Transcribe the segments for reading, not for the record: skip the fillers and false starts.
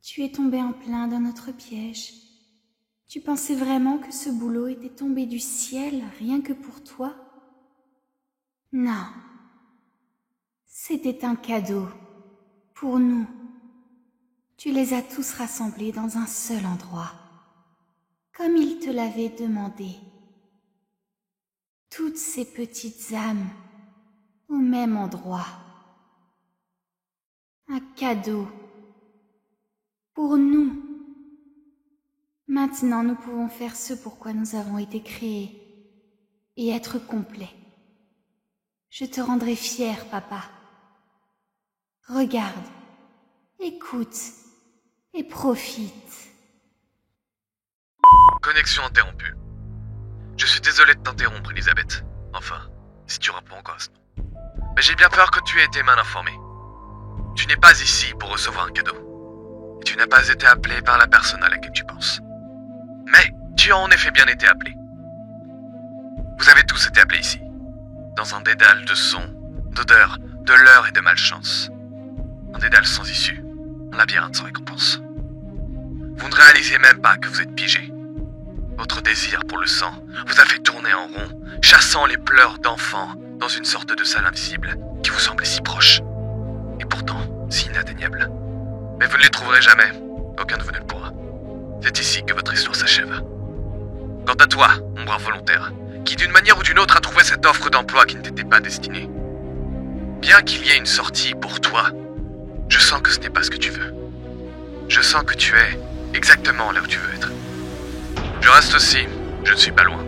Tu es tombé en plein dans notre piège. Tu pensais vraiment que ce boulot était tombé du ciel rien que pour toi? Non. C'était un cadeau. Pour nous. Tu les as tous rassemblés dans un seul endroit. Comme il te l'avait demandé. Toutes ces petites âmes au même endroit. Un cadeau. Pour nous. Maintenant, nous pouvons faire ce pourquoi nous avons été créés et être complets. Je te rendrai fier, papa. Regarde, écoute et profite. Connexion interrompue. Je suis désolé de t'interrompre, Elisabeth. Enfin, si tu réponds encore à ce nom. Mais j'ai bien peur que tu aies été mal informée. Tu n'es pas ici pour recevoir un cadeau. Et tu n'as pas été appelé par la personne à laquelle tu penses. Mais tu as en effet bien été appelé. Vous avez tous été appelés ici. Dans un dédale de sons, d'odeurs, de leurres et de malchance. Un dédale sans issue. Un labyrinthe sans récompense. Vous ne réalisez même pas que vous êtes piégés. Votre désir pour le sang vous a fait tourner en rond, chassant les pleurs d'enfants dans une sorte de salle invisible qui vous semblait si proche, et pourtant si inatteignable. Mais vous ne les trouverez jamais, aucun de vous ne le pourra. C'est ici que votre histoire s'achève. Quant à toi, mon brave volontaire, qui d'une manière ou d'une autre a trouvé cette offre d'emploi qui ne t'était pas destinée, bien qu'il y ait une sortie pour toi, je sens que ce n'est pas ce que tu veux. Je sens que tu es exactement là où tu veux être. Je reste aussi, je ne suis pas loin.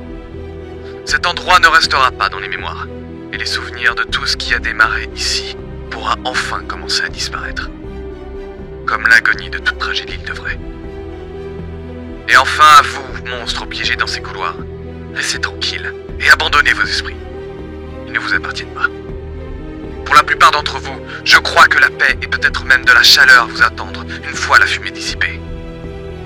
Cet endroit ne restera pas dans les mémoires, et les souvenirs de tout ce qui a démarré ici pourra enfin commencer à disparaître. Comme l'agonie de toute tragédie le devrait. Et enfin à vous, monstres piégés dans ces couloirs, restez tranquilles et abandonnez vos esprits. Ils ne vous appartiennent pas. Pour la plupart d'entre vous, je crois que la paix et peut-être même de la chaleur vous attendre une fois la fumée dissipée.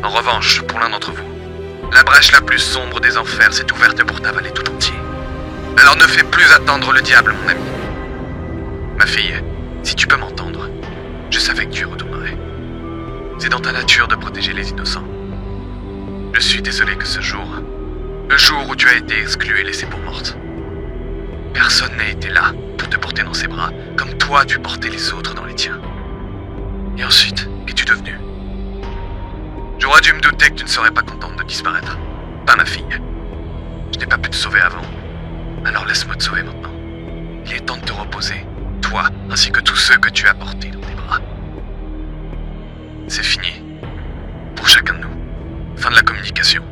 En revanche, pour l'un d'entre vous, la brèche la plus sombre des enfers s'est ouverte pour t'avaler tout entier. Alors ne fais plus attendre le diable, mon ami. Ma fille, si tu peux m'entendre, je savais que tu y retournerais. C'est dans ta nature de protéger les innocents. Je suis désolé que ce jour, le jour où tu as été exclue et laissée pour morte, personne n'a été là pour te porter dans ses bras, comme toi tu portais les autres dans les tiens. Et ensuite, qu'es-tu devenue? J'aurais dû me douter que tu ne serais pas contente de disparaître. Pas ma fille. Je n'ai pas pu te sauver avant. Alors laisse-moi te sauver maintenant. Il est temps de te reposer, toi, ainsi que tous ceux que tu as portés dans tes bras. C'est fini. Pour chacun de nous. Fin de la communication.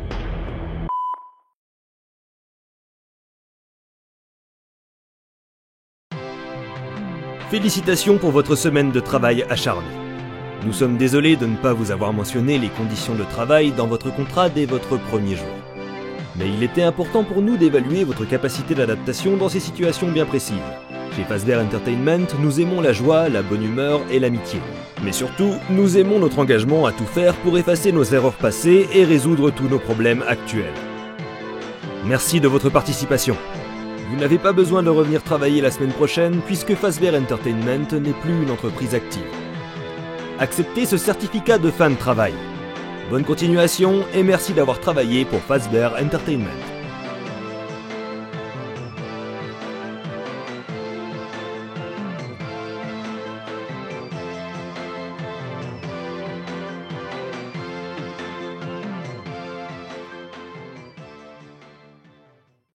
Félicitations pour votre semaine de travail acharné. Nous sommes désolés de ne pas vous avoir mentionné les conditions de travail dans votre contrat dès votre premier jour. Mais il était important pour nous d'évaluer votre capacité d'adaptation dans ces situations bien précises. Chez Fazbear Entertainment, nous aimons la joie, la bonne humeur et l'amitié. Mais surtout, nous aimons notre engagement à tout faire pour effacer nos erreurs passées et résoudre tous nos problèmes actuels. Merci de votre participation. Vous n'avez pas besoin de revenir travailler la semaine prochaine puisque Fazbear Entertainment n'est plus une entreprise active. Acceptez ce certificat de fin de travail. Bonne continuation et merci d'avoir travaillé pour Fazbear Entertainment.